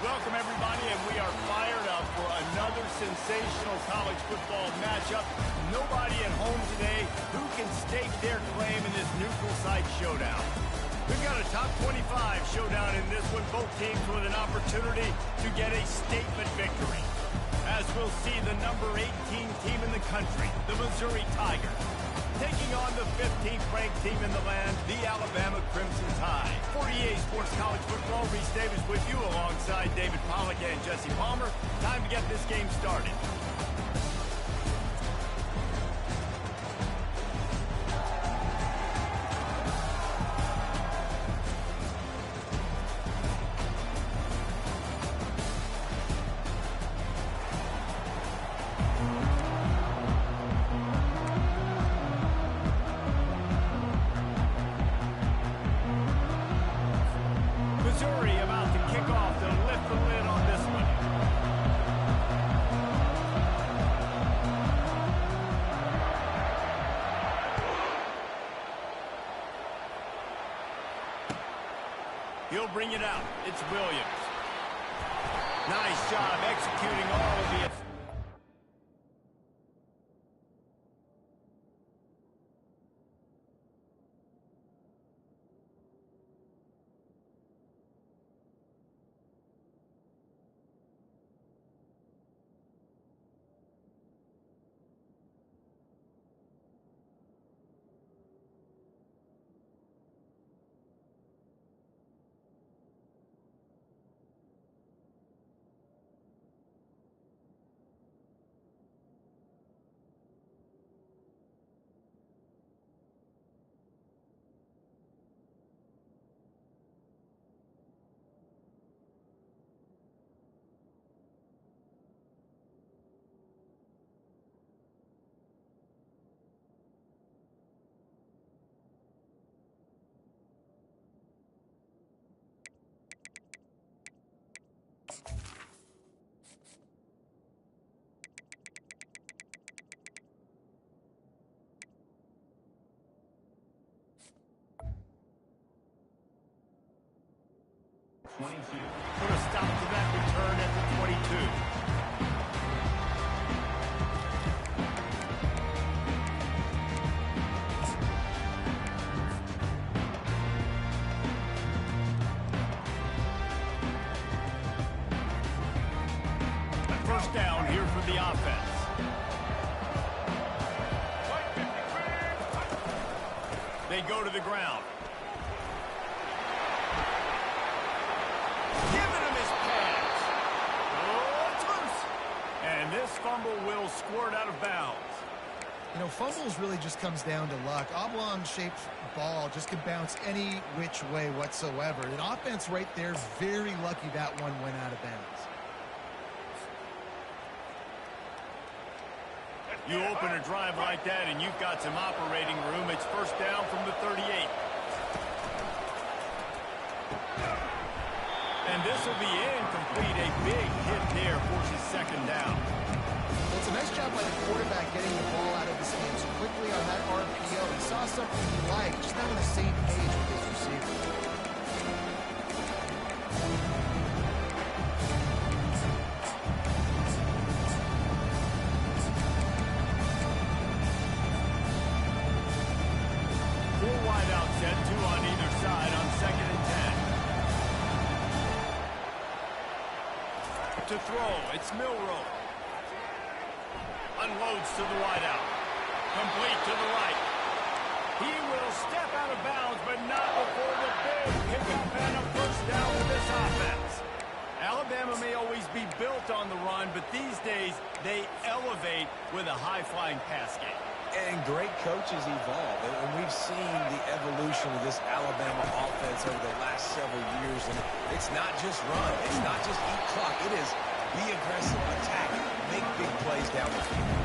Welcome, everybody, and we are fired up for another sensational college football matchup. Nobody at home today who can stake their claim in this neutral site showdown. We've got a top 25 showdown in this one, both teams with an opportunity to get a statement victory. As we'll see the number 18 team in the country, the Missouri Tigers, taking on the 15th ranked team in the land, the Alabama Crimson Tide. For EA Sports College Football, Reese Davis with you alongside David Pollack and Jesse Palmer. Time to get this game started. Missouri about to kick off to lift the lid on this one. He'll bring it out. It's Williams. Nice job executing all of the... Put a stop to that return at the 22. First down here for the offense. They go to the ground. And this fumble will squirt out of bounds. You know, fumbles really just comes down to luck. Oblong-shaped ball just can bounce any which way whatsoever. The offense right there, very lucky that one went out of bounds. You open a drive like that and you've got some operating room. It's first down from the 38. And this will be incomplete. A big hit there forces second down. Well, it's a nice job by the quarterback getting the ball out of his hands quickly on that RPO. He saw something he liked, just not on the same page with his receiver. Four wide out set, two on either side on 2nd and 10. To throw, it's Milroe. Unloads to the wideout. Complete to the right. He will step out of bounds, but not before the big pickup and a first down for this offense. Alabama may always be built on the run, but these days they elevate with a high-flying pass game. And great coaches evolve, and we've seen the evolution of this Alabama offense over the last several years, and it's not just run, it's not just eat clock, it is be aggressive, attack, make big plays down the field.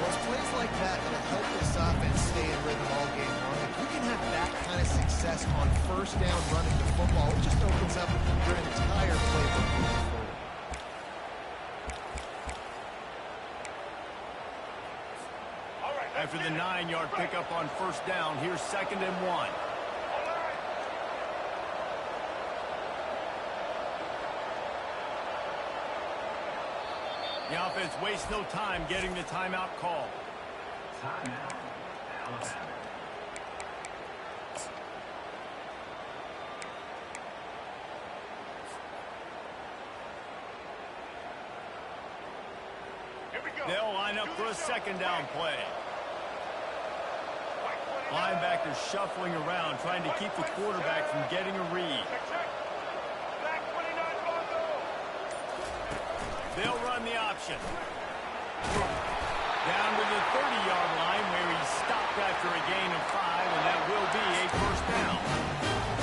Well, it's plays like that that help this offense stay in rhythm all game long. If you can have that kind of success on first down running the football, it just opens up your entire playbook moving forward. After the 9-yard pickup on first down, here's 2nd and 1. The offense wastes no time getting the timeout call. Timeout, Alabama. They'll line up for a second down play. Linebackers shuffling around, trying to keep the quarterback from getting a read. They'll run the option. Down to the 30-yard line where he's stopped after a gain of 5, and that will be a first down.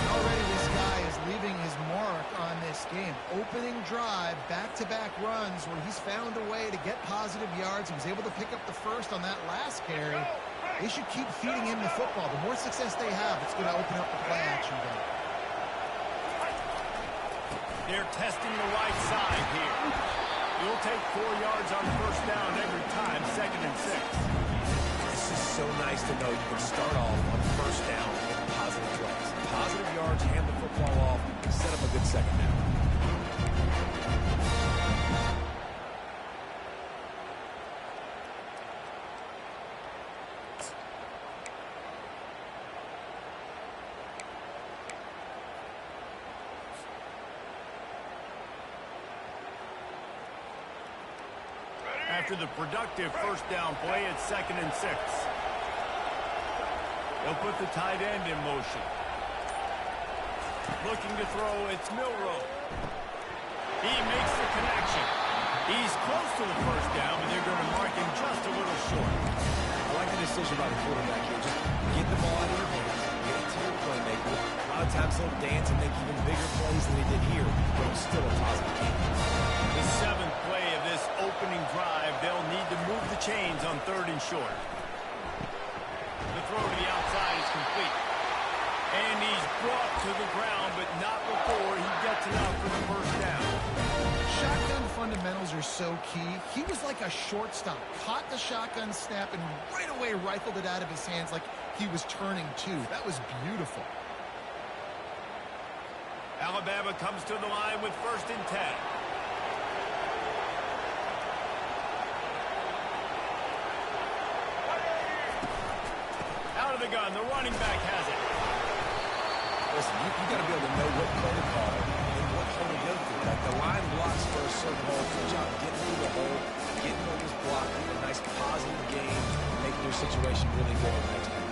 Already this guy is leaving his mark on this game. Opening drive, back-to-back runs where he's found a way to get positive yards. He was able to pick up the first on that last carry. They should keep feeding him the football. The more success they have, it's going to open up the play-action game. They're testing the right side here. You'll take 4 yards on first down every time, 2nd and 6. This is so nice to know you can start off on first down with positive plays. Positive yards, hand the football off, set up a good second down. After the productive first down play, it's 2nd and 6. They'll put the tight end in motion. Looking to throw, it's Milroe. He makes the connection. He's close to the first down, but they're going to mark him just a little short. I like the decision by the quarterback here. Just get the ball out of your hands, get it to your playmaker. A lot of times he'll dance and make even bigger plays than he did here, but it's still a positive game. The 7th play of this opening drive, they'll need to move the chains on 3rd and short. The throw to the outside is complete. And he's brought to the ground, but not before he gets enough for the first down. Shotgun fundamentals are so key. He was like a shortstop. Caught the shotgun snap and right away rifled it out of his hands like he was turning two. That was beautiful. Alabama comes to the line with 1st and 10. Out of the gun, the running back has it. Listen, you got to be able to know what play to call and what hole to go through. Like the line blocks for a certain hole. Good job getting through the hole, getting on this block, a nice positive game, making your situation really good on the next time.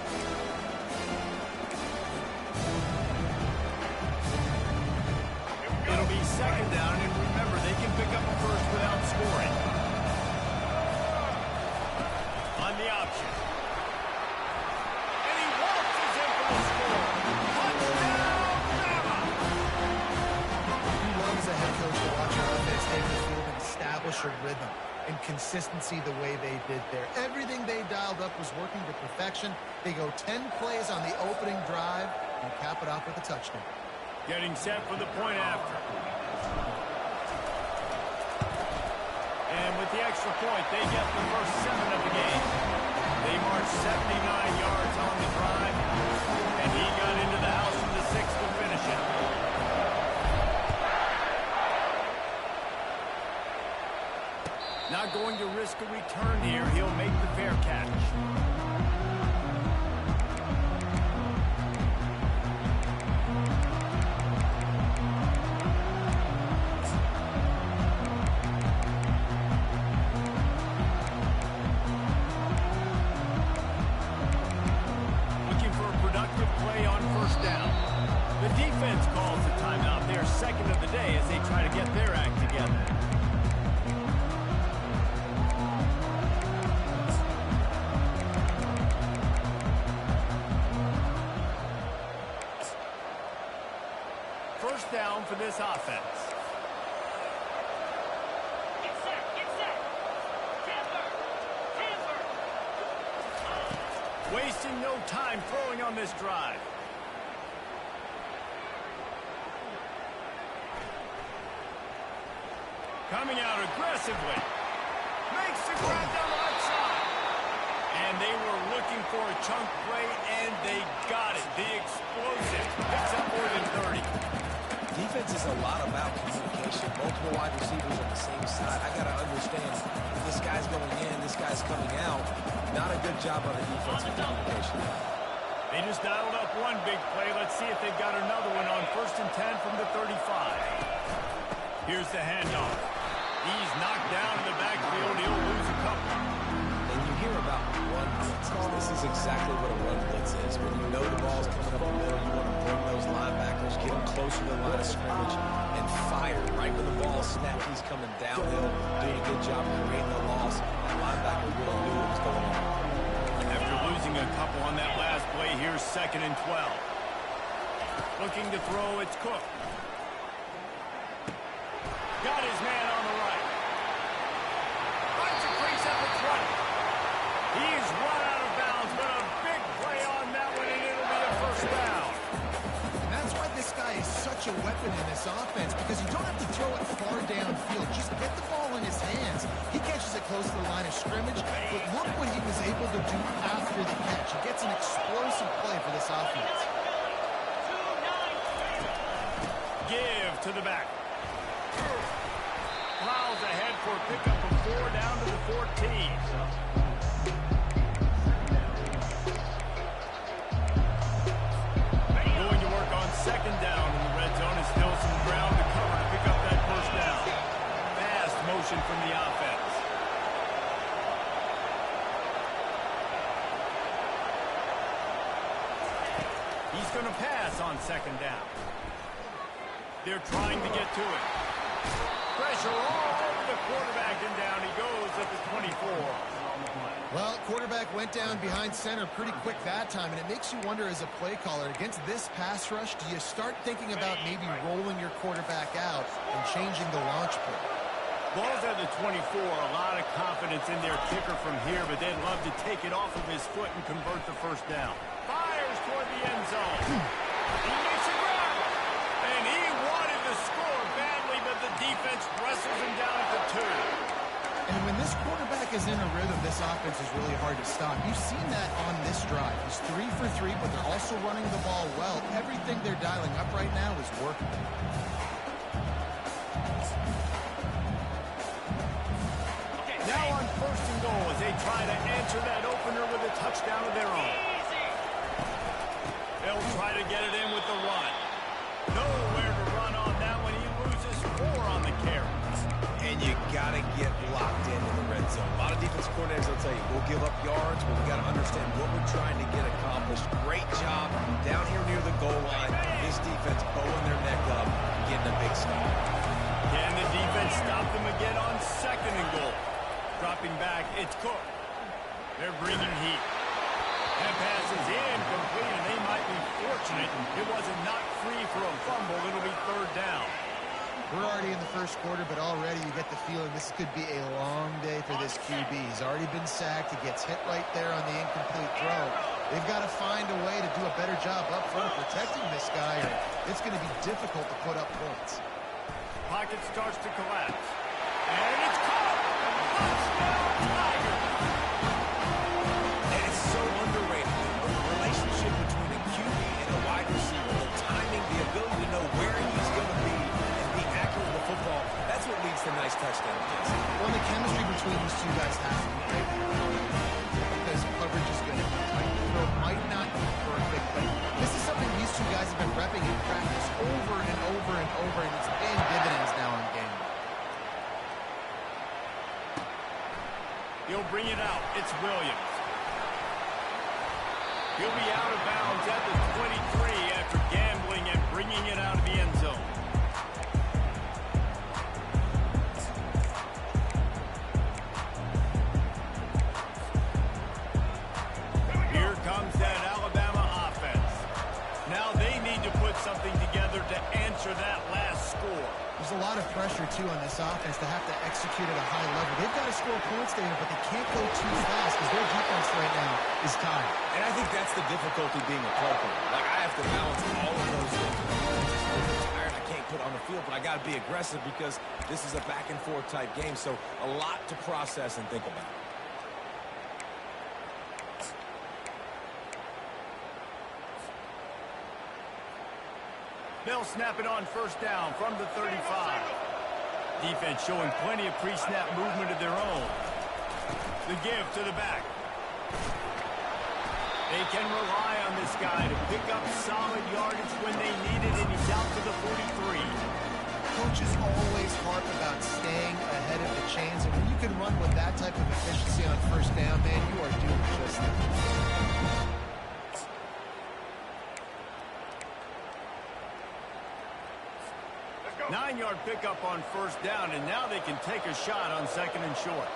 It'll be 2nd down, and remember, they can pick up a first without scoring. On the option. And he waltzes in for the score. Touchdown, Bama! He loves a head coach to watch our offense take the field and establish a rhythm and consistency the way they did there. Everything they dialed up was working to perfection. They go 10 plays on the opening drive and cap it off with a touchdown. Getting set for the point after. And with the extra point, they get the first 7 of the game. They marched 79 yards on the drive, and he got into the house in the 6th to finish it. Not going to risk a return here. He'll make the fair catch. Down for this offense. Get set, get set. Transfer. Wasting no time throwing on this drive. Coming out aggressively. Makes the grab down the right side. And they were looking for a chunk play, and they got it. The explosive picks up more than 30. Defense is a lot about communication. Multiple multiple wide receivers on the same side. I got to understand this guy's going in, this guy's coming out. Not a good job on the defensive communication. They just dialed up one big play. Let's see if they've got another one on 1st and 10 from the 35. Here's the handoff. He's knocked down in the backfield. He'll lose a couple. And you hear about run blitzes. This is exactly what a run blitz is. When you know the ball's coming up the middle, you want to bring those linebackers, get them closer to the line of scrimmage, and fire. Right when the ball snapped, he's coming downhill, doing a good job creating the loss. That linebacker really knew what was going on. After losing a couple on that last play, here's 2nd and 12. Looking to throw, it's Cook. Got his man on the right. Finds a crease at the 20. He's run out of bounds, but a big play on that one, and it'll be a 1st down. And that's why this guy is such a weapon in this offense, because you don't have to throw it far downfield. Just get the ball in his hands. He catches it close to the line of scrimmage, but look what he was able to do after the catch. He gets an explosive play for this offense. Give to the back. Plows ahead for a pickup of 4 down to the 14. Going to work on 2nd down in the red zone. And still some ground to cover to pick up that 1st down. Fast motion from the offense. He's going to pass on 2nd down. They're trying to get to it. Pressure all over the quarterback, and down he goes at the 24. Well, quarterback went down behind center pretty quick that time, and it makes you wonder as a play caller, against this pass rush, do you start thinking about maybe rolling your quarterback out and changing the launch point? Ball's at the 24, a lot of confidence in their kicker from here, but they'd love to take it off of his foot and convert the 1st down. Fires toward the end zone. He makes a grab, and he wanted to score badly, but the defense wrestles him down at the 2. And when this quarterback is in a rhythm, this offense is really hard to stop. You've seen that on this drive. He's 3 for 3, but they're also running the ball well. Everything they're dialing up right now is working. Now on 1st and goal as they try to answer that opener with a touchdown of their own. They'll try to get it in with the run. Nowhere to run on that one. He loses 4 on the carry. And you got to get locked in the red zone. A lot of defense coordinators will tell you, we'll give up yards, but we got to understand what we're trying to get accomplished. Great job down here near the goal line. This defense bowing their neck up, getting a big stop. Can the defense stop them again on 2nd and goal? Dropping back, it's Cook. They're bringing heat. That pass is incomplete, and they might be fortunate it wasn't knocked free for a fumble. It'll be 3rd down. We're already in the 1st quarter, but already you get the feeling this could be a long day for this QB. He's already been sacked. He gets hit right there on the incomplete throw. They've got to find a way to do a better job up front protecting this guy, or it's going to be difficult to put up points. Pocket starts to collapse. And it's caught! Touchdown, Tigers! And it's so underrated. The relationship between a QB and a wide receiver, the timing, the ability to know where he's going to be and be accurate with the football, that's what leads to nice touchdowns. Well, the chemistry between these two guys has to be great. Because coverage is good. Like, throw might not be perfect, but this is something these two guys have been repping in practice over and over and over, and it's paying dividends now in game. He'll bring it out. It's Williams. He'll be out of bounds at the 23 after gambling and bringing it out of the end zone. Here comes that Alabama offense. Now they need to put something together to answer that last score. There's a lot of pressure, too, on this offense to have to execute at a high level. They've got to score points there, but they can't go too fast because their defense right now is tired. And I think that's the difficulty being a play caller. Like, I have to balance all of those things. I'm tired, I can't put on the field, but I got to be aggressive because this is a back-and-forth type game, so a lot to process and think about. They'll snap it on 1st down from the 35. Defense showing plenty of pre-snap movement of their own. The give to the back. They can rely on this guy to pick up solid yardage when they need it, and he's out to the 43. Coaches always harp about staying ahead of the chains, and when you can run with that type of efficiency on first down, man, you are doing just that. 9-yard pickup on first down, and now they can take a shot on second and short.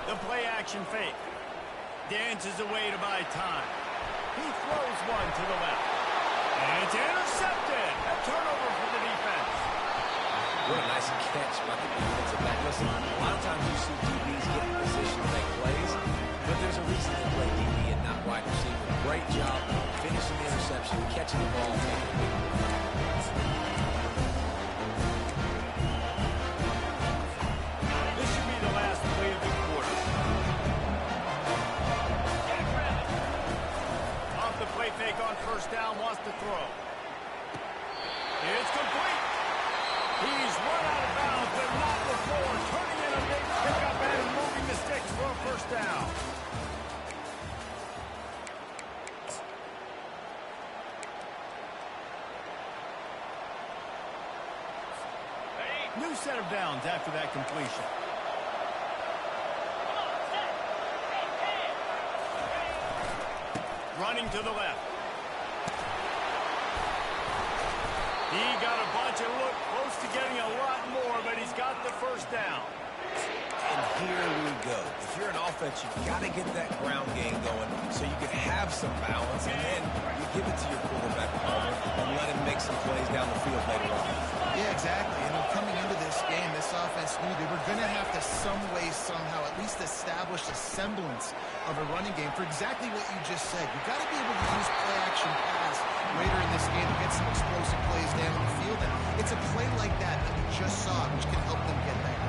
The play-action fake. Dances away to buy time. He throws one to the left. And it's intercepted. A turnover for the defense. What a nice catch by the defensive back. Listen, a lot of times you see DBs get in position to make plays, but there's a reason they play DB and not wide receiver. Great job finishing the interception, catching the ball, making a big play. This should be the last play of the quarter. Off the play fake on first down, wants to throw. It's complete. He's run out of bounds, but not before turning in a big pickup and moving the sticks for a first down. New set of downs after that completion. Running to the left. He got a bunch and looked close to getting a lot more, but he's got the first down. And here we go. If you're an offense, you've got to get that ground game going so you can have some balance, and then you give it to your quarterback, Palmer, and let him make some plays down the field later on. Yeah, exactly. And coming into this game, this offense knew they were going to have to some way, somehow, at least establish a semblance of a running game for exactly what you just said. You've got to be able to use play-action pass later in this game to get some explosive plays down the field. And it's a play like that that we just saw, which can help them get there.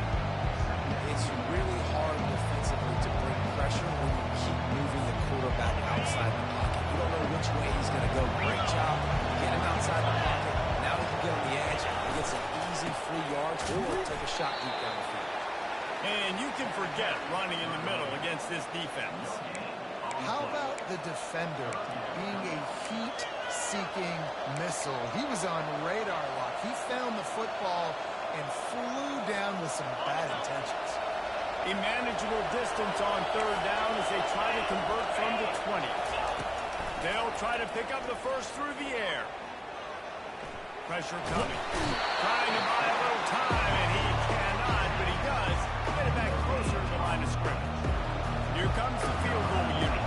It's really hard defensively to bring pressure when you keep moving the quarterback outside the pocket. You don't know which way he's going to go. Great job. Get him outside the pocket. Now he can get on the edge. He gets an easy 3 yards or take a shot deep down the field. And you can forget running in the middle against this defense. How about the defender being a heat-seeking missile? He was on radar lock. He found the football and flew down with some bad intentions. A manageable distance on third down as they try to convert from the 20. They'll try to pick up the first through the air. Pressure coming. Trying to buy a little time, and he cannot, but he does get it back closer to the line of scrimmage. Here comes the field goal unit.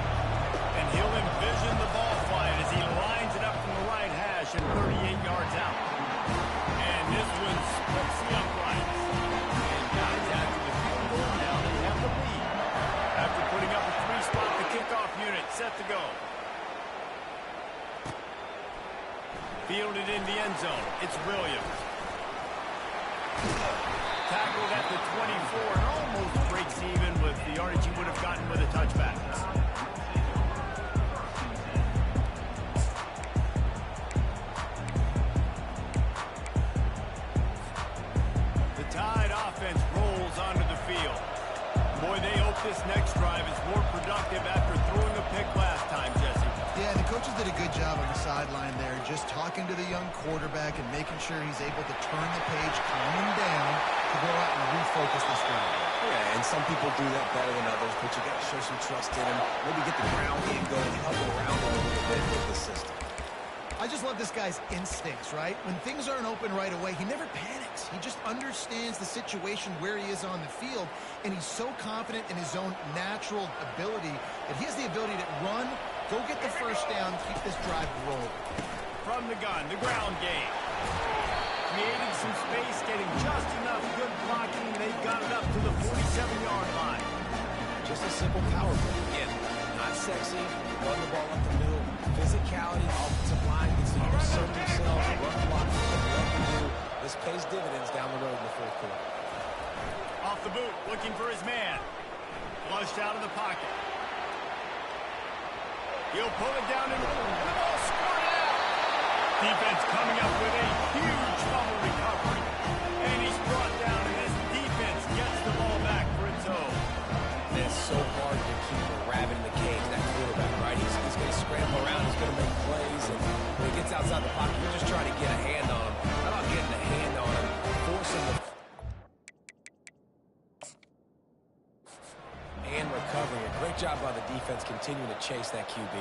And he'll envision the ball flight as he lines it up from the right hash and 38 yards out. And this one splits the uprights. And guys, after the field goal, now they have the lead. After putting up a 3-spot, the kickoff unit set to go. Fielded in the end zone. It's Williams. Tackled at the 24 and almost breaks even with the yardage he would have gotten with a touchback. The Tide offense rolls onto the field. Boy, they hope this next drive is more productive after throwing a pick last time, Jesse. Yeah, the coaches did a good job on the sideline there, just talking to the young quarterback and making sure he's able to turn the page, calm him down, to go out and refocus this drive. Yeah, and some people do that better than others, but you got to show some trust in him. Maybe get the ground game going, help him around him a little bit with the system. I just love this guy's instincts, right? When things aren't open right away, he never panics. He just understands the situation where he is on the field, and he's so confident in his own natural ability that he has the ability to run, go get the first down, keep this drive rolling. From the gun, the ground game. Creating some space, getting just enough good blocking. They've got it up to the 47-yard line. Just a simple power play. Again, not sexy, run the ball up the middle. Physicality, offensive line gets to assert themselves, run block, what you do. This pays dividends down the road in the fourth quarter. Off the boot, looking for his man. Flushed out of the pocket. He'll pull it down and the ball squirted out. Defense coming up with a huge fumble recovery. job by the defense continuing to chase that QB.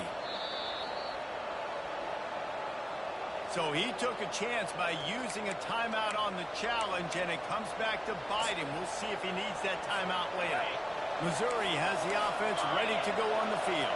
So he took a chance by using a timeout on the challenge, and it comes back to bite him. We'll see if he needs that timeout later. Missouri has the offense ready to go on the field.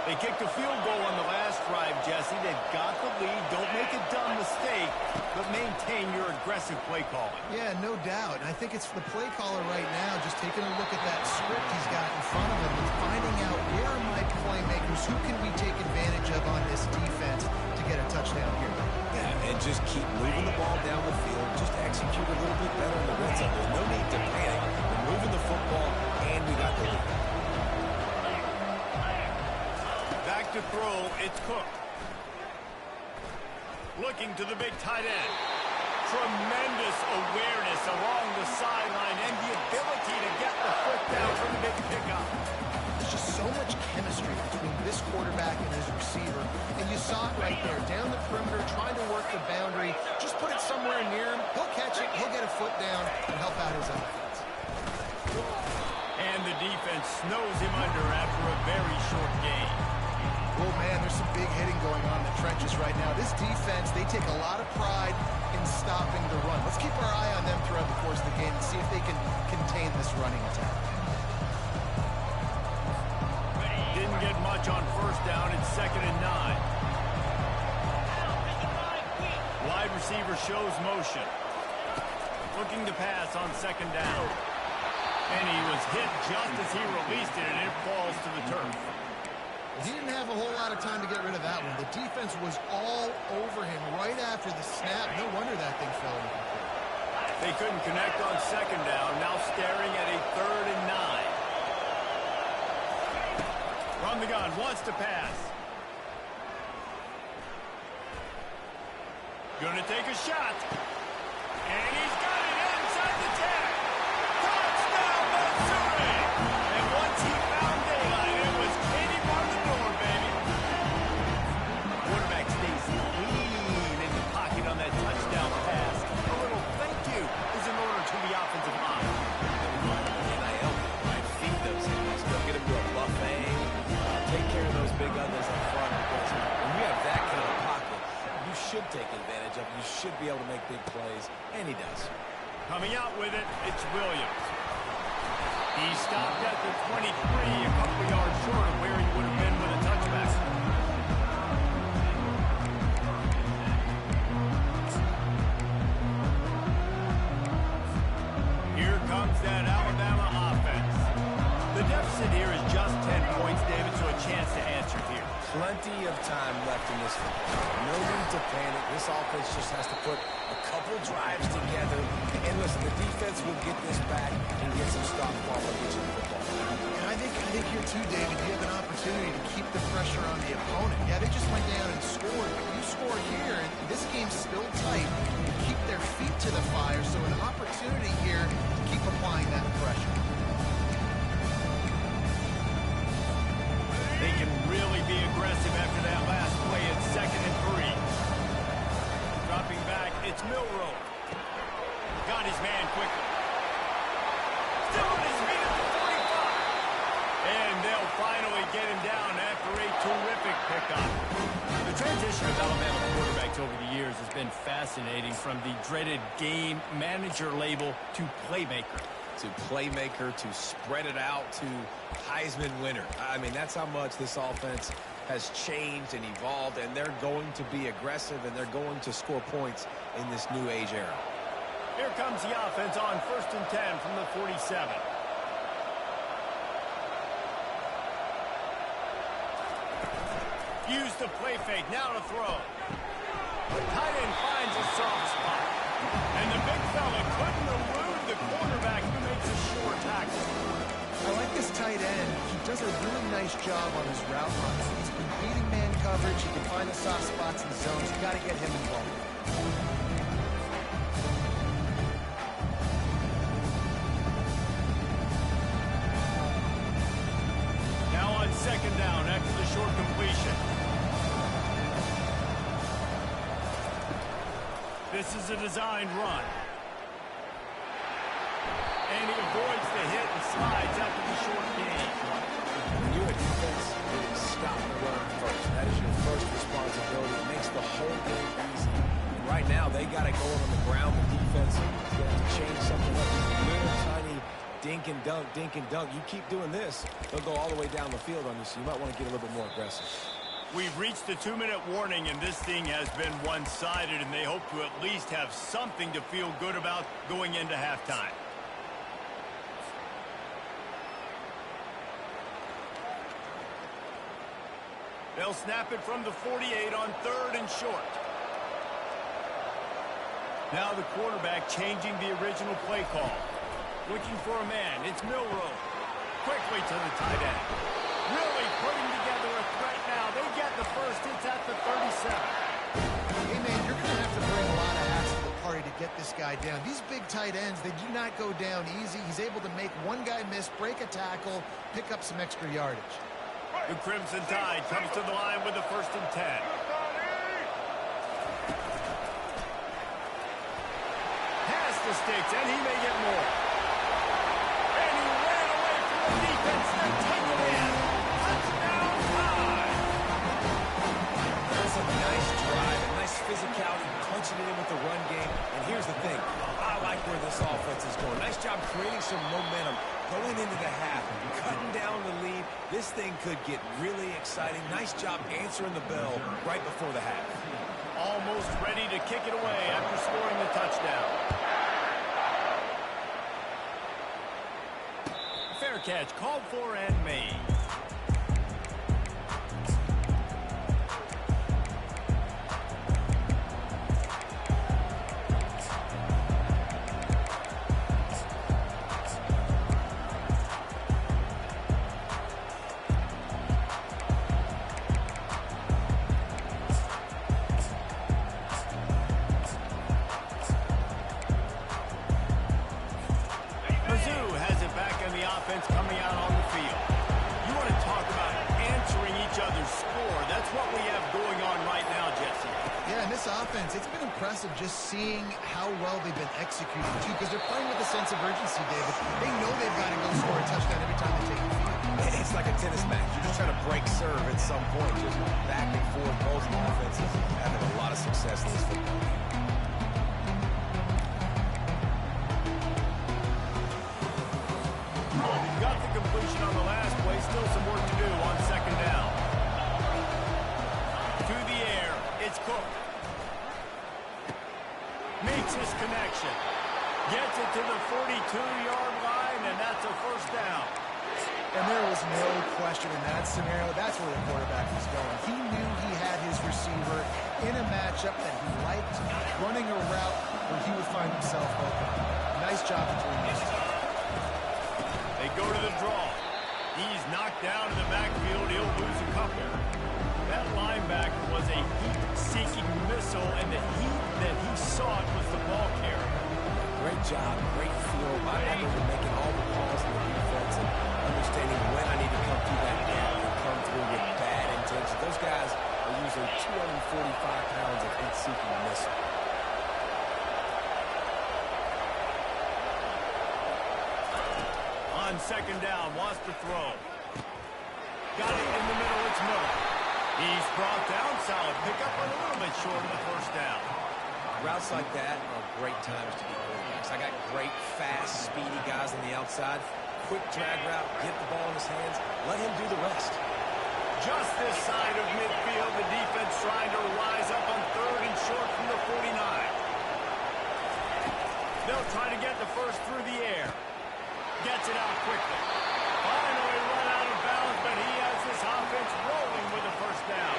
They kicked a field goal on the last drive, Jesse. They've got the lead. Don't make a dumb mistake, but maintain your aggressive play calling. Yeah, no doubt. And I think it's the play caller right now just taking a look at that script he's got in front of him and finding out where are my playmakers, who can we take advantage of on this defense to get a touchdown here. Yeah, and just keep moving the ball down the field. Just execute a little bit better in the red zone. There's no need to panic. We're moving the football, and we got the lead. Back to throw, it's Cook. Looking to the big tight end. Tremendous awareness along the sideline and the ability to get the foot down for the big pickup. There's just so much chemistry between this quarterback and his receiver, and you saw it right there, down the perimeter, trying to work the boundary. Just put it somewhere near him, he'll catch it, he'll get a foot down, and help out his offense. And the defense snows him under after a very short game. Oh, man, there's some big hitting going on in the trenches right now. This defense, they take a lot of pride in stopping the run. Let's keep our eye on them throughout the course of the game and see if they can contain this running attack. Didn't get much on first down. It's 2nd and 9. Wide receiver shows motion. Looking to pass on 2nd down. And he was hit just as he released it, and it falls to the turf. He didn't have a whole lot of time to get rid of that one. The defense was all over him right after the snap. No wonder that thing fell incomplete. They couldn't connect on 2nd down. Now staring at a 3rd and 9. From the gun, wants to pass. Gonna take a shot. And he's got it inside the 10. Touchdown, Missouri! And once he found daylight, it was Katie bar the door, baby. Quarterback stays lean in the pocket on that touchdown pass. A little thank you is in order to the offensive line. NIL, right? Feed those guys. Go get them to a buffet. Take care of those big others up front. Because when you have that kind of pocket, you should take advantage of it. You should be able to make big plays, and he does. Coming out with it, it's Williams. He stopped at the 23, a couple of yards short of where he would have been with a touchback. Here comes that Alabama offense. The deficit here is just 10 points, David, so a chance to answer here. Plenty of time left in this football. No need to panic. This offense just has to put a couple drives together. And listen, the defense will get this back and get some stop ball and get you the football. And I think here too, David, you have an opportunity to keep the pressure on the opponent. Yeah, they just went down and scored, but you score here, and this game's still tight. You keep their feet to the fire, so an opportunity here to keep applying that pressure. They can really be aggressive after that last play. It's 2nd and 3. Dropping back, it's Milroe. Got his man quickly. Still on his feet at the 45. And they'll finally get him down after a terrific pickup. The transition of Alabama quarterbacks over the years has been fascinating, from the dreaded game manager label to playmaker. To playmaker, to spread it out, to Heisman winner. I mean, that's how much this offense has changed and evolved, and they're going to be aggressive, and they're going to score points in this new age era. Here comes the offense on 1st and 10 from the 47. Use the play fake, now to throw. The tight end finds a soft spot. And the big fella couldn't elude the quarterback, who makes a short tackle. I like this tight end. He does a really nice job on his route runs. He's been beating man coverage. He can find the soft spots in the zones. You got to get him involved. Now on 2nd down after the short completion. This is a designed run. And he avoids the hit and slides after the short gain. When you is stop the run first. That is your first responsibility. It makes the whole game easy. And right now, they got it going on the ground. The defense is going to change something up. These little tiny dink and dunk, dink and dunk. You keep doing this, they'll go all the way down the field on you, so you might want to get a little bit more aggressive. We've reached the 2-minute warning, and this thing has been one-sided, and they hope to at least have something to feel good about going into halftime. They'll snap it from the 48 on 3rd and short. Now the quarterback changing the original play call. Looking for a man. It's Milroe. Quickly to the tight end. Really putting together a threat now. They get the first. It's at the 37. Hey, man, you're going to have to bring a lot of hats to the party to get this guy down. These big tight ends, they do not go down easy. He's able to make one guy miss, break a tackle, pick up some extra yardage. The Crimson Tide comes to the line with the 1st and 10. Has the sticks, and he may get more. And he ran away from the defense. They're taking it in. Touchdown Tide. That's a nice drive, a nice physicality, punching it in with the run game. And here's the thing. I like where this offense is going. Nice job creating some momentum going into the half, cutting down the lead. This thing could get really exciting. Nice job answering the bell right before the half. Almost ready to kick it away after scoring the touchdown. Fair catch called for and made. Coming out on the field. You want to talk about answering each other's score. That's what we have going on right now, Jesse. Yeah, and this offense, it's been impressive just seeing how well they've been executing, too, because they're playing with a sense of urgency, David. They know they've got to go score a touchdown every time they take the field. It's like a tennis match. You're just trying to break serve at some point, just back and forth. Both offenses having a lot of success in this football game. Got the completion on the last play. Still some work to do on 2nd down. To the air. It's Cook. Makes his connection. Gets it to the 42-yard line, and that's a 1st down. And there was no question in that scenario. That's where the quarterback was going. He knew he had his receiver in a matchup that he liked, running a route where he would find himself open. Nice job between these two. They go to the draw. He's knocked down in the backfield. He'll lose a couple. That linebacker was a heat-seeking missile, and the heat that he sought was the ball carrier. Great job, great feel. My guys are making all the calls in the defense and understanding when I need to come through that gap and come through with bad intentions. Those guys are usually 245 pounds of heat-seeking missile. On 2nd down, wants to throw. Got it in the middle, it's Miller. He's brought down, solid pickup, a little bit short of the 1st down. Routes like that are great times to be quarterbacks. I got great, fast, speedy guys on the outside. Quick drag route, get the ball in his hands, let him do the rest. Just this side of midfield, the defense trying to rise up on 3rd and short from the 49. They'll try to get the first through the air. Gets it out quickly. Finally run out of bounds, but he has this offense rolling with a 1st down.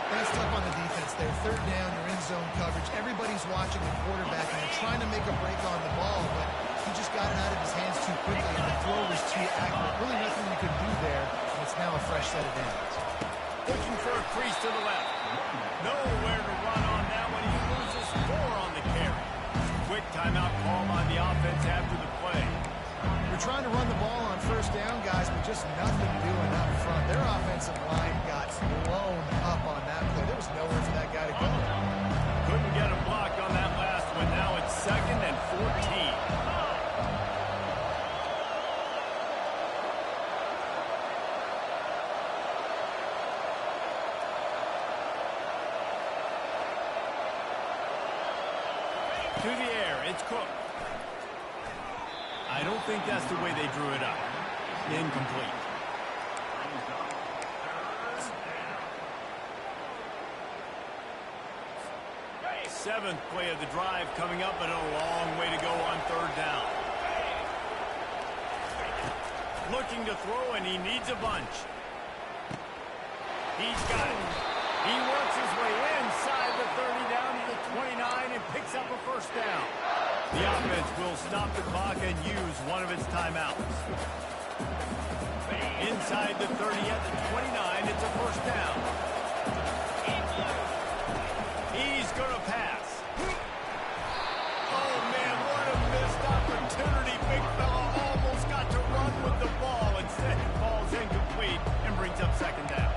That's tough on the defense there. 3rd down, you're in zone coverage. Everybody's watching the quarterback, and they're trying to make a break on the ball, but he just got it out of his hands too quickly, and the throw was too accurate. Really nothing you could do there, and it's now a fresh set of downs. Looking for a crease to the left. Nowhere to run on that one. He loses 4 on the carry. Quick timeout call by the offense after the play. We're trying to run the ball on 1st down, guys, but just nothing doing up front. Their offensive line got blown up on that play. There was nowhere for that guy to go. Couldn't get a block on that last one. Now it's 2nd and 14. Cook. I don't think that's the way they drew it up. Incomplete. Seventh play of the drive coming up, but a long way to go on third down. Looking to throw, and he needs a bunch. He's got it. He works his way inside the 30 down to the 29 and picks up a first down. The offense will stop the clock and use one of its timeouts. Inside the 30 at the 29, it's a first down. He's going to pass. Oh, man, what a missed opportunity. Big fella almost got to run with the ball. Instead, it falls incomplete and brings up second down.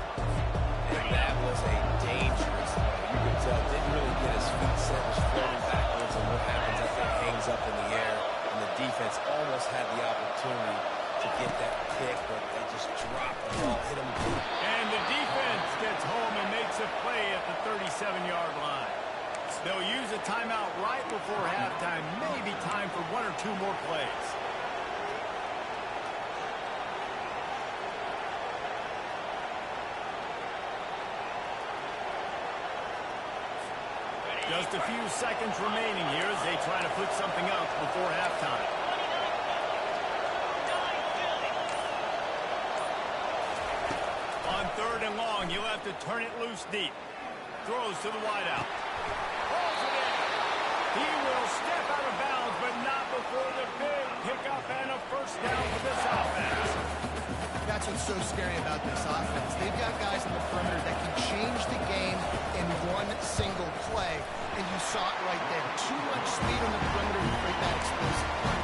And that was a dangerous throw. You could tell, didn't really get his feet set, was floating backwards, and what happens, that thing hangs up in the air, and the defense almost had the opportunity to get that pick, but they just dropped the ball, hit him deep. And the defense gets home and makes a play at the 37-yard line. They'll use a timeout right before halftime, maybe time for one or two more plays. Just a few seconds remaining here as they try to put something up before halftime. On third and long, he'll have to turn it loose deep. Throws to the wideout. Pulls it in. He will step out of bounds, but not before the big pickup and a first down for this offense. That's what's so scary about this offense. They've got guys in the perimeter that can change the game in one single play, and you saw it right there. Too much speed on the perimeter to create that explosive play.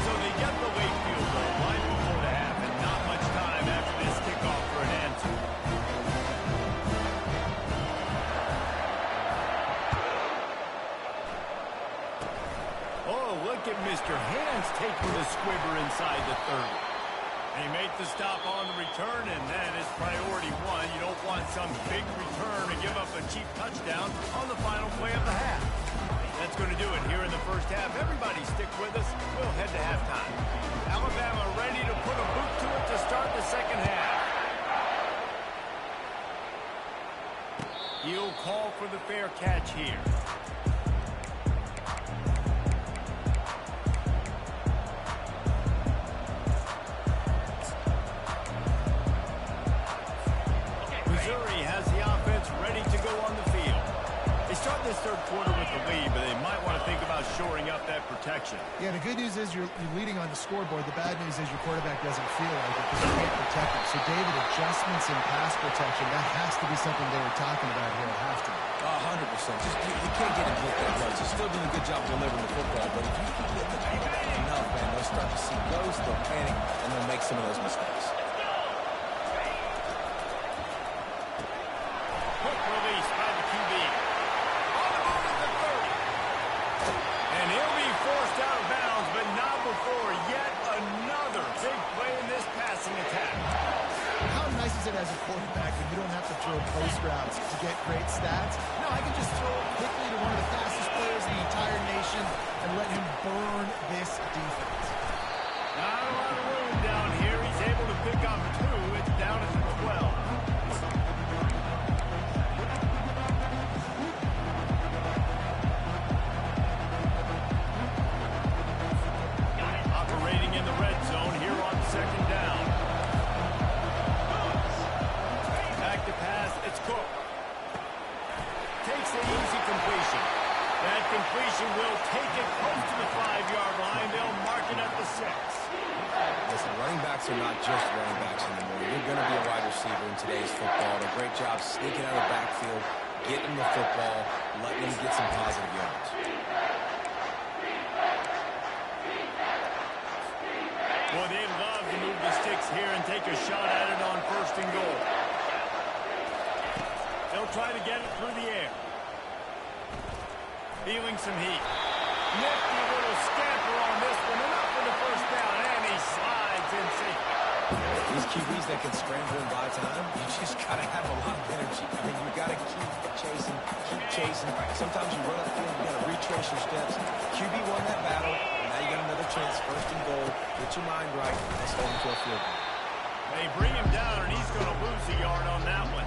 So they get the late field goal right before the half, and not much time after this kickoff for an answer. Oh, look at Mr. Hands taking the squibber inside the 30. They make the stop on the return, and that is priority one. You don't want some big return to give up a cheap touchdown on the final play of the half. That's going to do it here in the first half. Everybody stick with us. We'll head to halftime. Alabama ready to put a boot to it to start the second half. He'll call for the fair catch here. Missouri has the offense ready to go on the field. They start this third quarter with the lead, but they might want to think about shoring up that protection. Yeah, the good news is you're leading on the scoreboard. The bad news is your quarterback doesn't feel like it because you can't protect him. So, David, adjustments in pass protection, that has to be something they were talking about here at halftime. 100%. Just, you can't get him hit that much. He's still doing a good job delivering the football, but if you can get the quarterback enough, man, they'll start to see those, they'll panic, and they'll make some of those mistakes. Quick release by the QB. On the move at the 30. And he'll be forced out of bounds, but not before yet another big play in this passing attack. How nice is it as a quarterback when you don't have to throw post routes to get great stats? No, I can just throw it quickly to one of the fastest players in the entire nation and let him burn this defense. Not a lot of room down here. He's able to pick up two. It's down at the 12. Operating in the red zone here on second down. Back to pass. It's Cook. Takes the easy completion. That completion will take it close to the 5-yard line. They'll mark it at the 6. Listen, running backs are not just running backs anymore. You're going to be a wide receiver in today's football. A great job sneaking out of the backfield, getting the football, letting him get some positive yards. Boy, they'd love to move the sticks here and take a shot at it on first and goal. They'll try to get it through the air. Feeling some heat. Nifty little scamper on this one, and up for the first down, and he slides in safety. These QBs that can scramble and buy time, you just got to have a lot of energy. I mean, you got to keep chasing. Sometimes you run upfield, you got to retrace your steps. QB won that battle, and now you got another chance, first and goal. Get your mind right. Let's hold him to a field goal. They bring him down, and he's going to lose a yard on that one.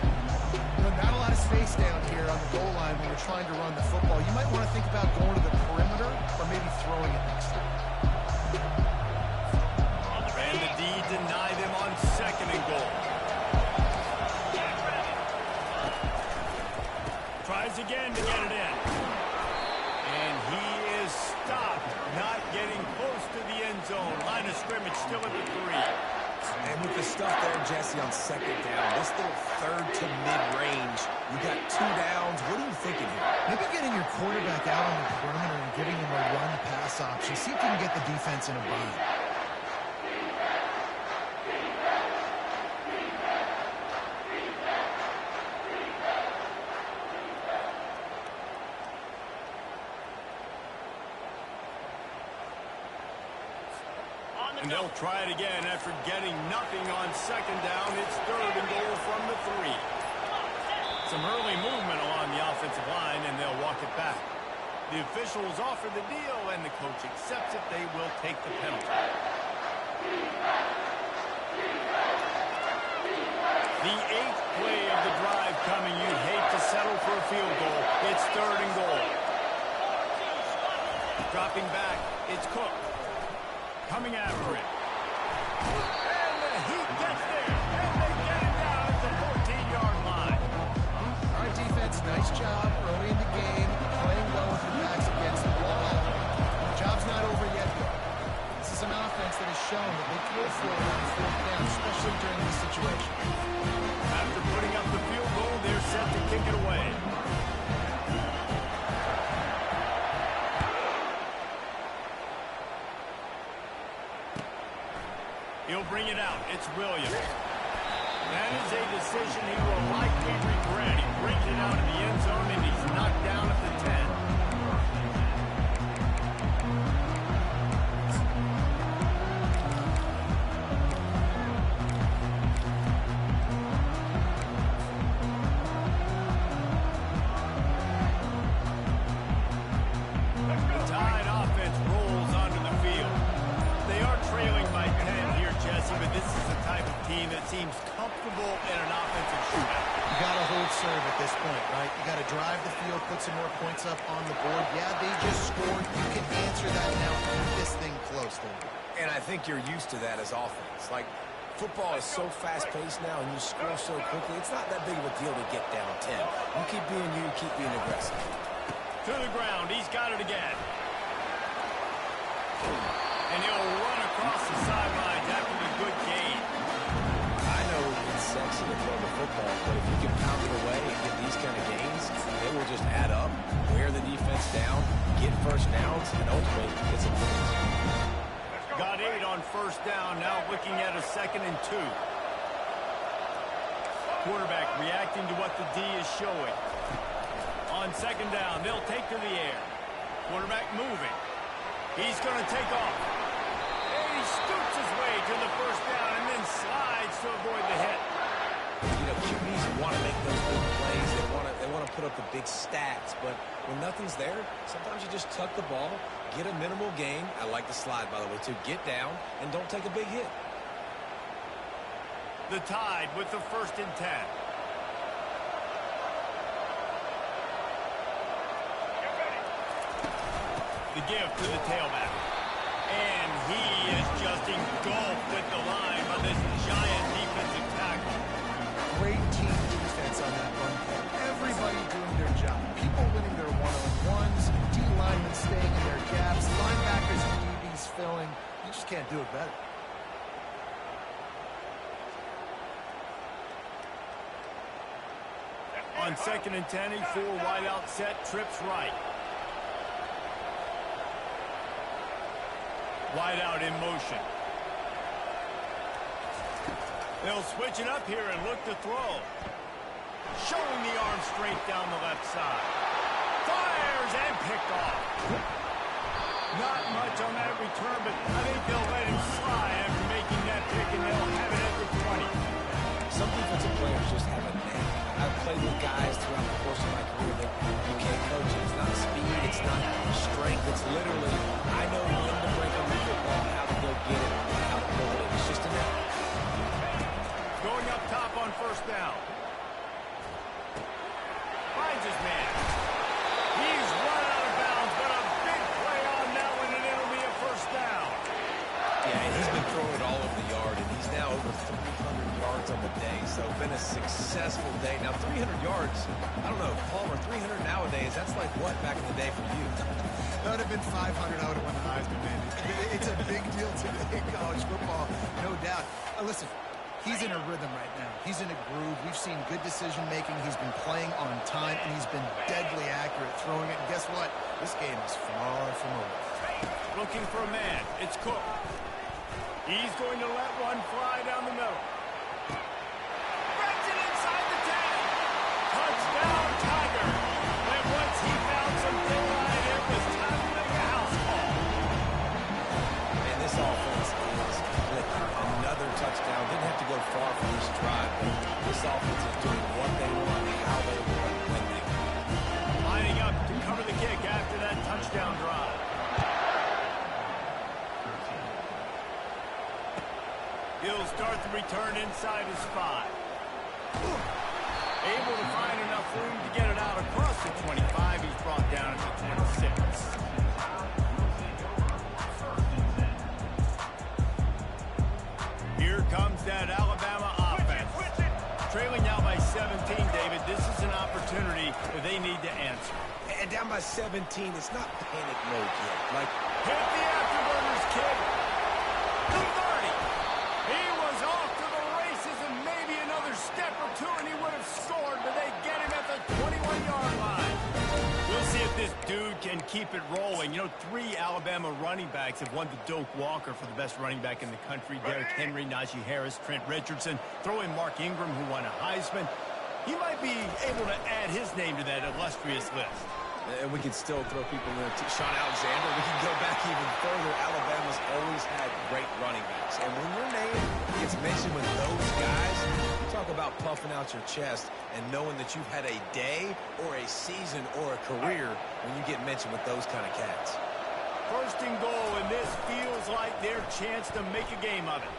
Not a lot of space down here on the goal line when we're trying to run the football. You might want to think about going to the perimeter or maybe throwing it next time. And the D deny them on second and goal. Tries again to get it in. And he is stopped, not getting close to the end zone. Line of scrimmage still at the 3. And with the stuff there, Jesse, on second down, this little third to mid-range, you got 2 downs. What are you thinking here? Maybe getting your quarterback out on the perimeter and giving him a run-pass option. See if you can get the defense in a bind. And they'll try it again after getting nothing on second down. It's third and goal from the 3. Some early movement along the offensive line, and they'll walk it back. The officials offer the deal, and the coach accepts it. They will take the penalty. The 8th play of the drive coming. You'd hate to settle for a field goal. It's third and goal. Dropping back, it's Cook. Coming after it. And he gets there. And they get him down at the 14-yard line. All right, defense, nice job early in the game, playing well with your backs against the wall. The job's not over yet, though. This is an offense that has shown that they can throw on fourth down, especially during this situation. After putting up the field goal, they're set to kick it away. He'll bring it out. It's Williams. That is a decision he will likely regret. He brings it out of the end zone, and he's knocked down at the 10. The Tide offense rolls onto the field. They are trailing by 10 here, Jesse, but this is the type of team that seems comfortable in an offensive shootout. You got to hold serve at this point, right? You got to drive the field, put some more points up on the board. Yeah, they just scored. You can answer that now. Keep this thing close, then. And I think you're used to that as offense. Like, football is so fast-paced now, and you score so quickly, it's not that big of a deal to get down 10. You keep being you, keep being aggressive. To the ground. He's got it again. And he'll run across the sidelines after the good gain. I know it's sexy to throw the football, but if you can pound it away and get these kind of gains, they will just add up, wear the defense down, get first downs, and ultimately get some points. Got 8 on first down. Now looking at a 2nd and 2. Quarterback reacting to what the D is showing. On second down, they'll take to the air. Quarterback moving. He's going to take off. And he scoots his way to the first down and then slides to avoid the hit. You know, QBs want to make those big plays. They want to put up the big stats. But when nothing's there, sometimes you just tuck the ball, get a minimal gain. I like the slide, by the way, too. Get down and don't take a big hit. The Tide with the 1st and 10. The give to the tailback. And he is just engulfed with the line by this giant defensive tackle. Great team defense on that run play. Everybody doing their job. People winning their one-on-ones, D linemen staying in their gaps, linebackers and DBs filling. You just can't do it better. On 2nd and 10, a 4 wide out set, trips right. Wide out in motion. They'll switch it up here and look to throw. Showing the arm straight down the left side. Fires and picked off. Not much on that return, but I think they'll let him slide after making that pick, and they'll have it at the 20. Some defensive players just have a knack. I've played with guys throughout the course of my career that you can't coach it. It's not speed, it's not strength. It's literally, I know when to break on the football, how to go get it, how to pull it. It's just a knack. Going up top on first down. Finds his man. He's run out of bounds, but a big play on that one, and it'll be a first down. Yeah, and he's been throwing it all over the yard, and he's now over 300 yards on the day, so been a successful day. Now, 300 yards, I don't know, Palmer, 300 nowadays, that's like what back in the day for you? That would have been 500. I would have won the Heisman, man. It's a big deal today in college football, no doubt. Listen, he's in a rhythm right now. He's in a groove. We've seen good decision-making. He's been playing on time, and he's been deadly accurate throwing it. And guess what? This game is far from over. Looking for a man. It's Cook. He's going to let one fly down the middle. Breaks it inside the 10. Touchdown, Tiger. And once he found some daylight, it was time to make a house call. And this offense is clicking. Another touchdown. Didn't have to go far for this drive, but this offense is doing what they want, how they want, when they want. Lining up to cover the kick after that touchdown drive. He'll start the return inside his 5. Able to find enough room to get it out across the 25. He's brought down at the 26. Here comes that Alabama offense. Trailing now by 17, David. This is an opportunity that they need to answer. And down by 17, it's not panic mode yet. Like, hit the afterburners, kid. The 30. He was off to the races, and maybe another step or two, and he would have scored, but they get him at the 21-yard line. We'll see if this dude can keep it rolling. You know, 3 Alabama running backs have won the Doak Walker for the best running back in the country. Derrick Henry, Najee Harris, Trent Richardson. Throw in Mark Ingram, who won a Heisman. He might be able to add his name to that illustrious list. and we can still throw people in there. Sean Alexander, we can go back even further. Alabama's always had great running backs. And when your name gets mentioned with those guys, you talk about puffing out your chest and knowing that you've had a day or a season or a career when you get mentioned with those kind of cats. First and goal, and this feels like their chance to make a game of it.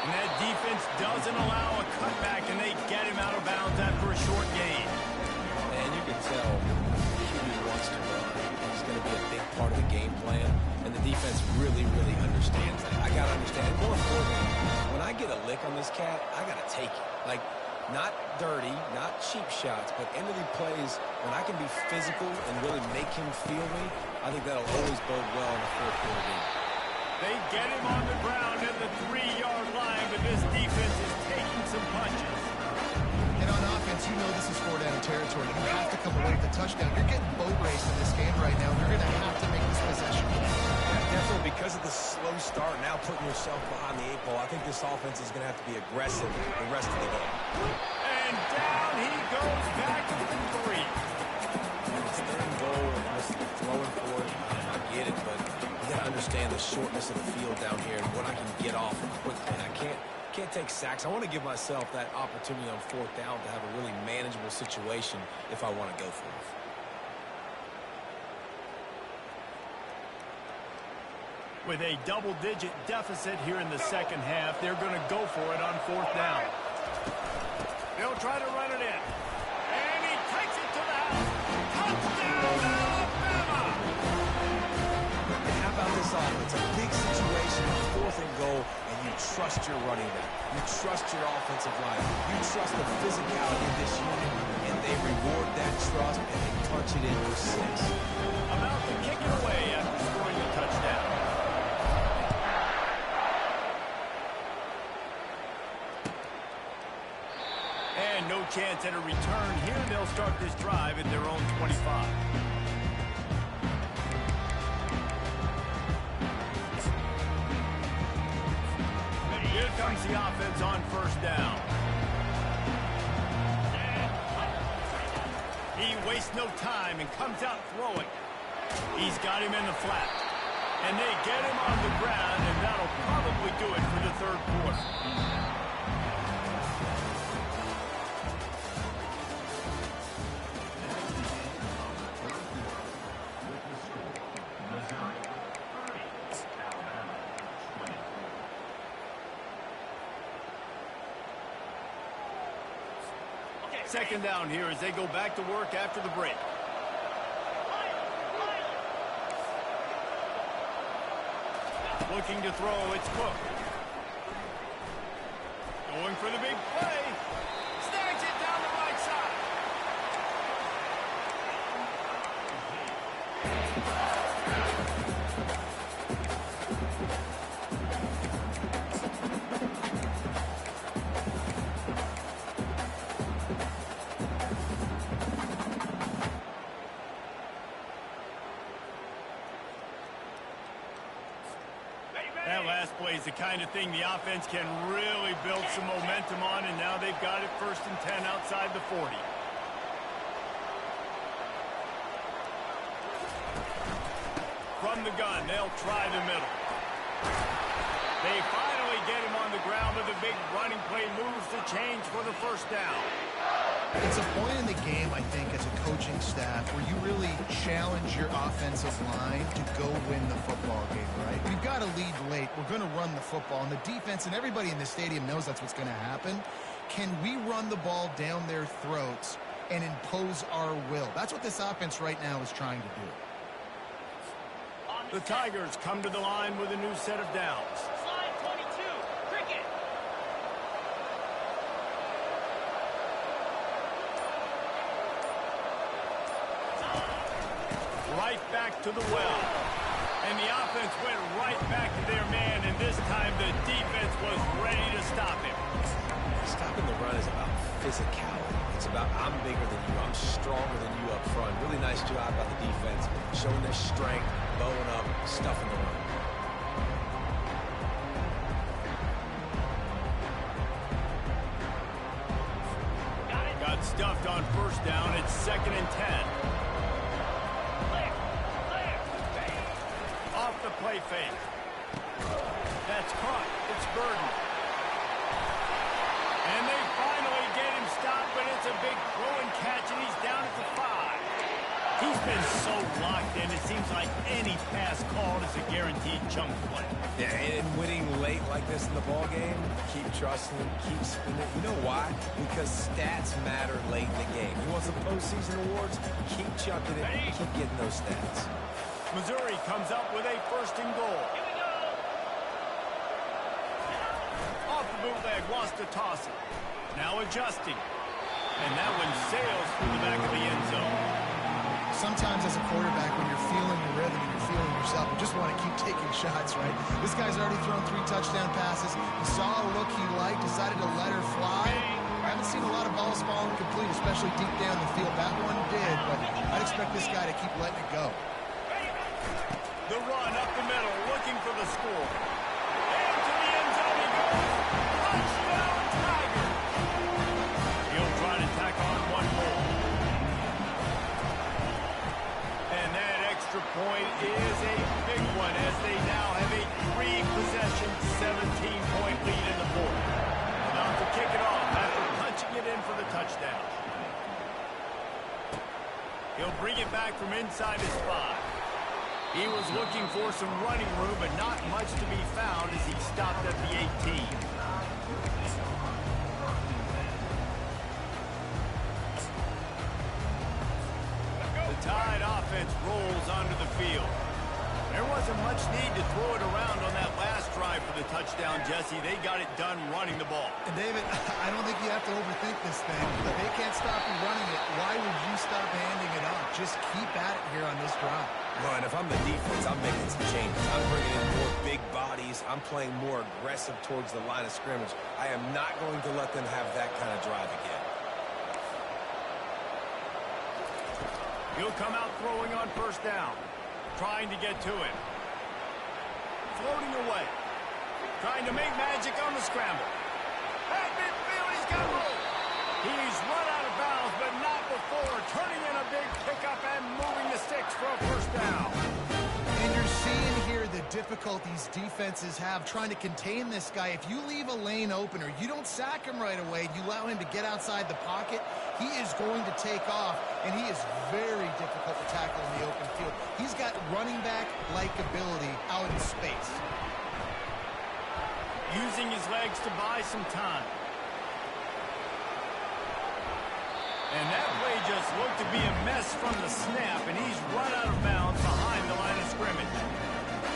And that defense doesn't allow a cutback, and they get him out of bounds after a short gain. And you can tell QB wants to run. It's going to be a big part of the game plan, and the defense really, really understands that. I got to understand. More importantly, when I get a lick on this cat, I got to take it. Like, not dirty, not cheap shots, but end of the plays, when I can be physical and really make him feel me, I think that'll always bode well in the fourth quarter game. They get him on the ground at the 3-yard line, but this defense is taking some punches. And on offense, you know this is four-down territory. You have to come away with a touchdown. You're getting boat raced in this game right now. You're going to have to make this possession. Yeah, definitely because of the slow start, now putting yourself behind the 8 ball, I think this offense is going to have to be aggressive the rest of the game. And down he goes back to the 3. It's third and goal, and just throwing for it. I get it, but you got to understand the shortness of the field down here and what I can get off quickly. I can't take sacks. I want to give myself that opportunity on fourth down to have a really manageable situation if I want to go for it. With a double-digit deficit here in the second half, they're going to go for it on fourth down. They'll try to run it in. And he takes it to the house. Touchdown, Alabama! How about this offense? A big situation, fourth and goal, and you trust your running back. You trust your offensive line. You trust the physicality of this unit, and they reward that trust, and they punch it in for 6. About to kick it away after scoring the touchdown. And no chance at a return here. They'll start this drive at their own 25. Here comes the offense on first down. He wastes no time and comes out throwing. He's got him in the flat. And they get him on the ground, and that'll probably do it for the third quarter. Second down here as they go back to work after the break. Looking to throw, it's Cook. Going for the big play. Snags it down the right side. That last play is the kind of thing the offense can really build some momentum on, and now they've got it 1st and 10 outside the 40. From the gun, they'll try the middle. They finally get him on the ground with a big running play, moves the change for the first down. It's a point in the game, I think, as a coaching staff where you really challenge your offensive line to go win the football game, right? We've got to lead late. We're going to run the football. And the defense and everybody in the stadium knows that's what's going to happen. Can we run the ball down their throats and impose our will? That's what this offense right now is trying to do. The Tigers come to the line with a new set of downs. Slide 22, cricket. Right back to the well. And the offense went right back to their man, and this time the defense was ready to stop him. Stopping the run is about physicality. It's about I'm bigger than you, I'm stronger than you up front. Really nice job by the defense, showing their strength, bowing up, stuffing the run. Got stuffed on first down. It's 2nd and 10. Off the play fake. That's caught. It's Burden. And they finally get him stopped, but it's a big throw and catch, and he's down at the 5. He's been so locked in, it seems like any pass called is a guaranteed chunk play. Yeah, and winning late like this in the ball game, keep trusting him, keep spinning. You know why? Because stats matter late in the game. You want some postseason awards? Keep chucking it, keep getting those stats. Missouri comes up with a 1st and goal. Here we go. Off the bootleg, wants to toss it. Now adjusting. And that one sails through the back of the end zone. Sometimes as a quarterback, when you're feeling your rhythm and you're feeling yourself, you just want to keep taking shots, right? This guy's already thrown 3 touchdown passes. He saw a look he liked, decided to let her fly. I haven't seen a lot of balls falling complete, especially deep down the field. That one did, but I'd expect this guy to keep letting it go. The run up the middle, looking for the score. And to the end zone he goes. Touchdown, Tiger. He'll try to tack on one more. And that extra point is a big one as they now have a 3-possession, 17-point lead in the fourth. About to kick it off after punching it in for the touchdown. He'll bring it back from inside his 5. He was looking for some running room, but not much to be found as he stopped at the 18. The Tide offense rolls onto the field. There wasn't much need to throw it around on that last drive for the touchdown, Jesse. They got it done running the ball. And David, I don't think you have to overthink this thing. If they can't stop you running it, why would you stop handing it off? Just keep at it here on this drive. Well, and if I'm the defense, I'm making some changes. I'm bringing in more big bodies. I'm playing more aggressive towards the line of scrimmage. I am not going to let them have that kind of drive again. He'll come out throwing on first down. Trying to get to him. Floating away. Trying to make magic on the scramble. At midfield, he's got room. He's run out of bounds, but not before turning in a big big pickup and moving the sticks for a first down. And you're seeing here the difficulties defenses have trying to contain this guy. If you leave a lane open or you don't sack him right away, you allow him to get outside the pocket, he is going to take off, and he is very difficult to tackle in the open field. He's got running back-like ability out in space. Using his legs to buy some time. And that play just looked to be a mess from the snap, and he's run out of bounds behind the line of scrimmage.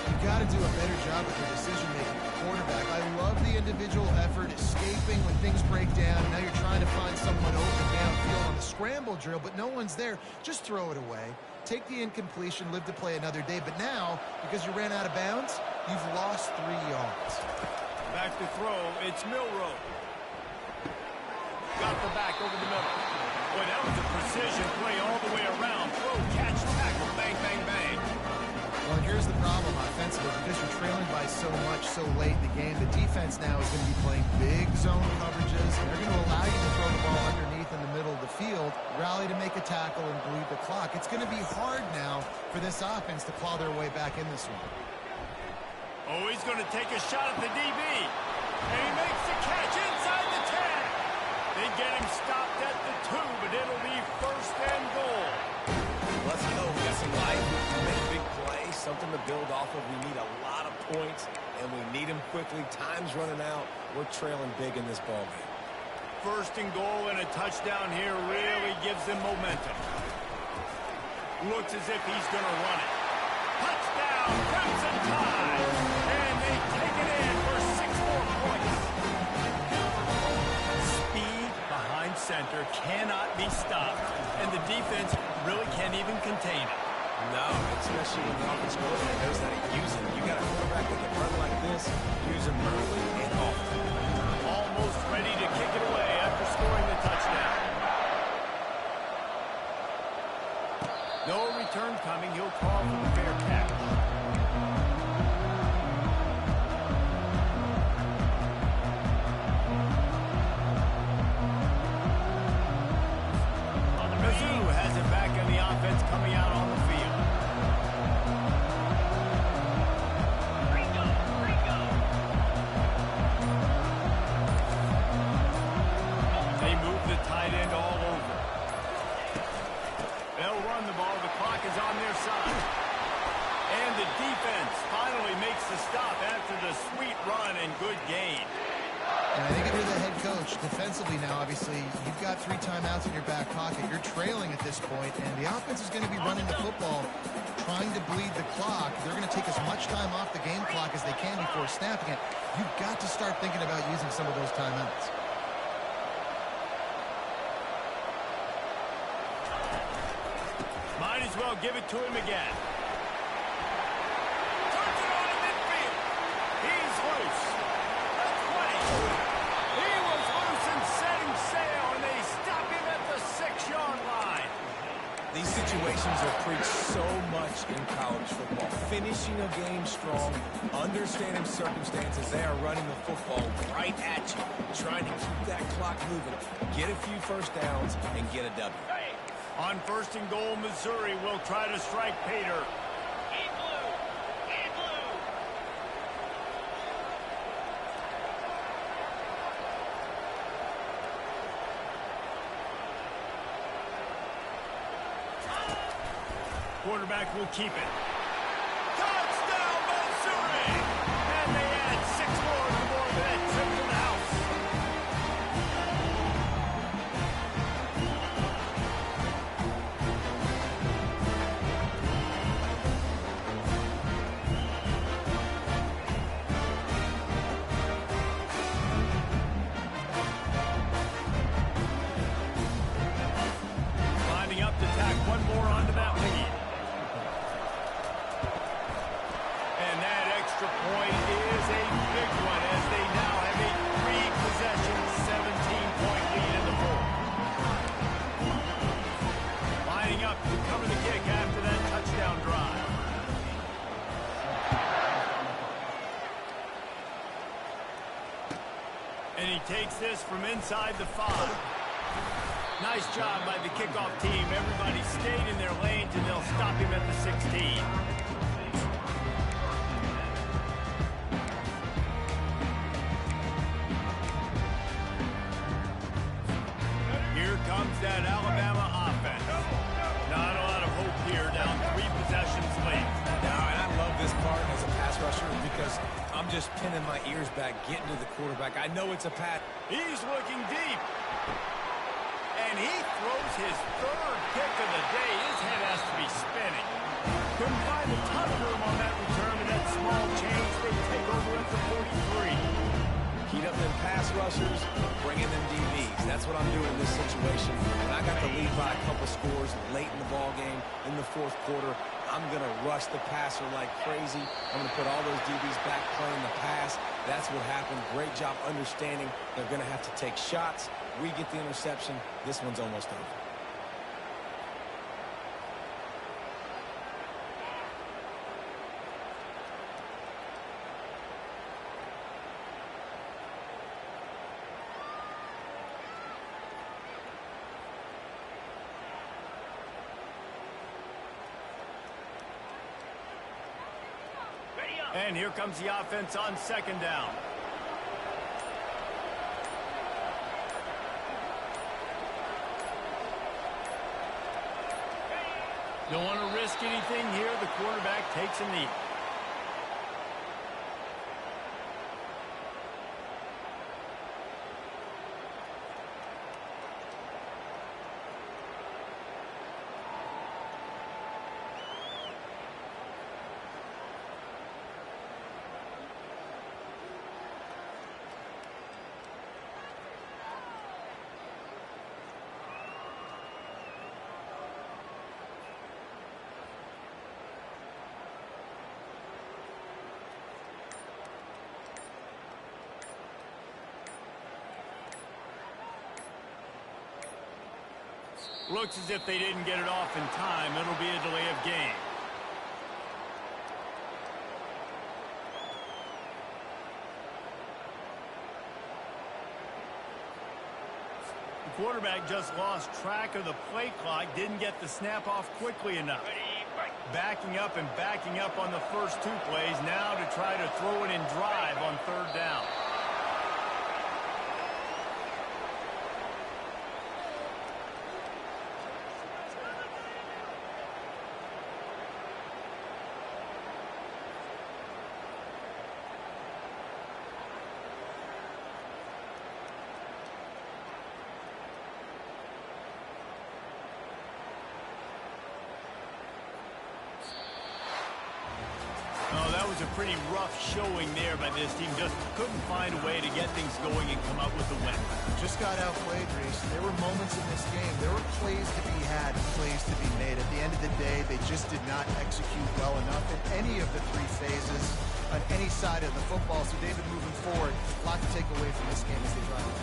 You've got to do a better job with your decision-making quarterback. I love the individual effort, escaping when things break down. Now you're trying to find someone open downfield on the scramble drill, but no one's there. Just throw it away. Take the incompletion, live to play another day. But now, because you ran out of bounds, you've lost 3 yards. Back to throw, it's Milroe. Got the back over the middle. Boy, that was a precision play all the way around. Throw, catch, tackle, bang, bang, bang. Well, here's the problem offensively. Because you're trailing by so much so late in the game, the defense now is going to be playing big zone coverages. They're going to allow you to throw the ball underneath in the middle of the field, rally to make a tackle, and bleed the clock. It's going to be hard now for this offense to claw their way back in this one. Oh, he's going to take a shot at the DB. And he makes the catch inside the 10. They get him stopped at the 2, but it'll be first and goal. Let's go. We got some life. We made a big play, something to build off of. We need a lot of points, and we need them quickly. Time's running out. We're trailing big in this ballgame. First and goal and a touchdown here really gives them momentum. Looks as if he's going to run it. Touchdown, Crimson Tide. And they take it in for 6 more points. Speed behind center cannot be stopped. And the defense really can't even contain it. No, especially when the offense knows how to use him. You got a quarterback that can run like this, use him early and often. Almost ready to kick it away after scoring the touchdown. No return coming. He'll call for the fair catch. Mizzou has it back in the offense coming out on the field. They move the tight end all over. They'll run the ball. The clock is on their side. And the defense finally makes the stop after the sweet run and good gain. And I think if you're the head coach, defensively now, obviously, you've got 3 timeouts in your back pocket. You're trailing at this point, and the offense is going to be running the football, trying to bleed the clock. They're going to take as much time off the game clock as they can before snapping it. You've got to start thinking about using some of those timeouts. Might as well give it to him again. Turns it on in midfield. He's loose. The 20. He was loose and setting sail, and they stop him at the 6-yard line. These situations are preached so much in college football. Finishing a game strong, understanding circumstances. They are running the football right at you, trying to keep that clock moving, get a few first downs, and get a W. On first and goal, Missouri will try to strike Pater. In blue. In blue. Quarterback will keep it. Touchdown, Missouri! And they add 6 more to that trip to the house. Lining up to tack one more onto that lead. And that extra point is a big one as they now have a 3-possession, 17-point lead in the fourth. Lining up to cover the kick after that touchdown drive. And he takes this from inside the 5. Nice job by the kickoff team. Everybody stayed in their lanes, and they'll stop him at the 16. Here comes that Alabama offense. Not a lot of hope here, down 3 possessions late. Now, and I love this part as a pass rusher because I'm just pinning my ears back, getting to the quarterback. I know it's a pass. He's looking deep. And he throws his 3rd pick of the day. His head has to be spinning. Couldn't find a ton of room on that return, and that small change, they take over at the 43. Heat up them pass rushers, bring in them DBs. That's what I'm doing in this situation. When I got the lead by a couple scores late in the ball game, in the 4th quarter, I'm going to rush the passer like crazy. I'm going to put all those DBs back playing the pass. That's what happened. Great job understanding they're going to have to take shots. We get the interception. This one's almost over. And here comes the offense on 2nd down. Don't want to risk anything here. The quarterback takes a knee. Looks as if they didn't get it off in time. It'll be a delay of game. The quarterback just lost track of the play clock, didn't get the snap off quickly enough. Backing up on the first 2 plays, now to try to throw it in drive on 3rd down. Oh, that was a pretty rough showing there by this team. Just couldn't find a way to get things going and come out with the win. Just got outplayed, Reese. There were moments in this game. There were plays to be had, plays to be made. At the end of the day, they just did not execute well enough in any of the 3 phases on any side of the football. So, David, moving forward, a lot to take away from this game as they drive.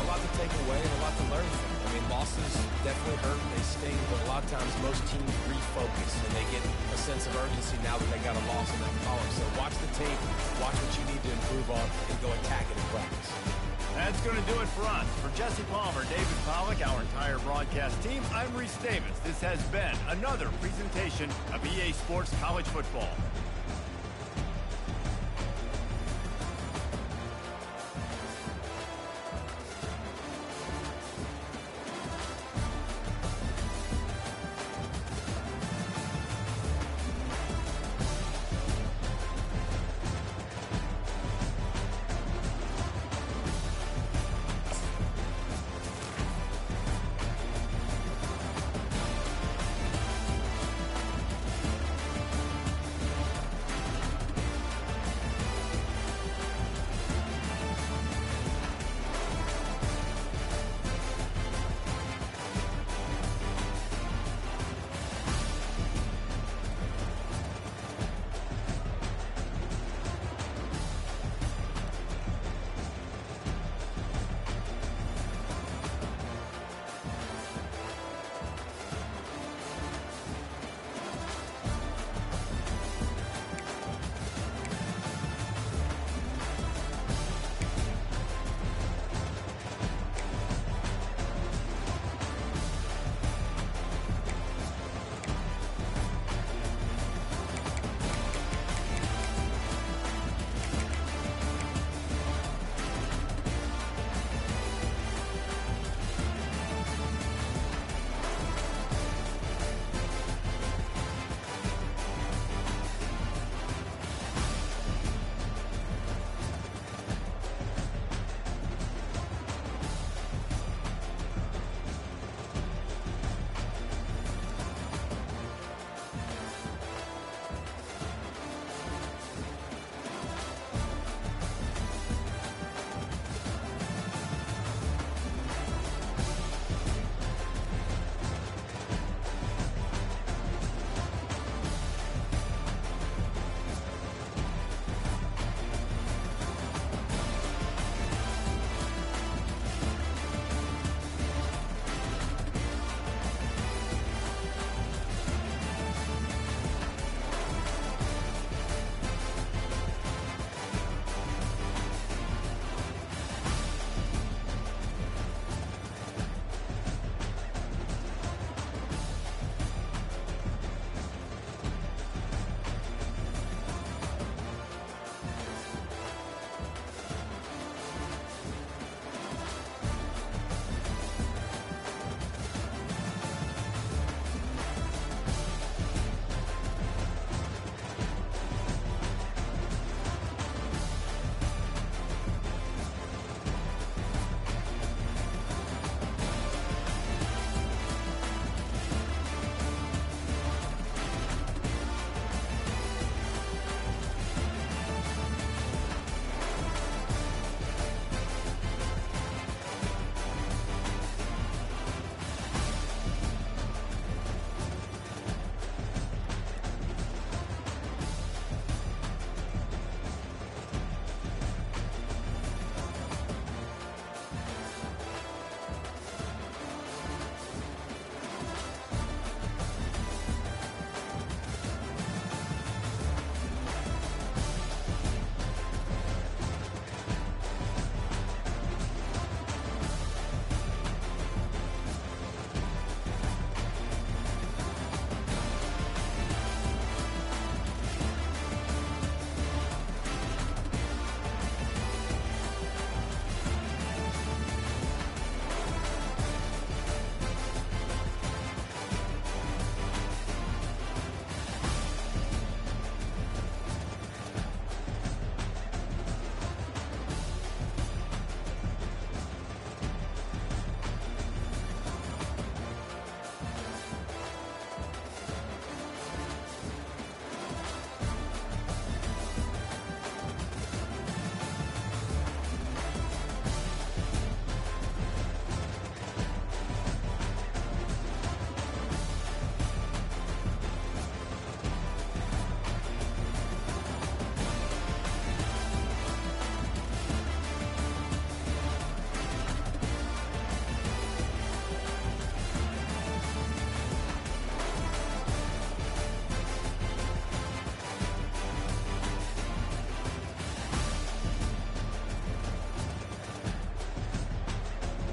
A lot to take away and a lot to learn from. I mean, losses definitely hurt, they sting, but a lot of times most teams refocus and they get a sense of urgency now that they got a loss in that column. So watch the tape, watch what you need to improve on, and go attack it in practice. That's going to do it for us. For Jesse Palmer, David Pollack, our entire broadcast team, I'm Reese Davis. This has been another presentation of EA Sports College Football.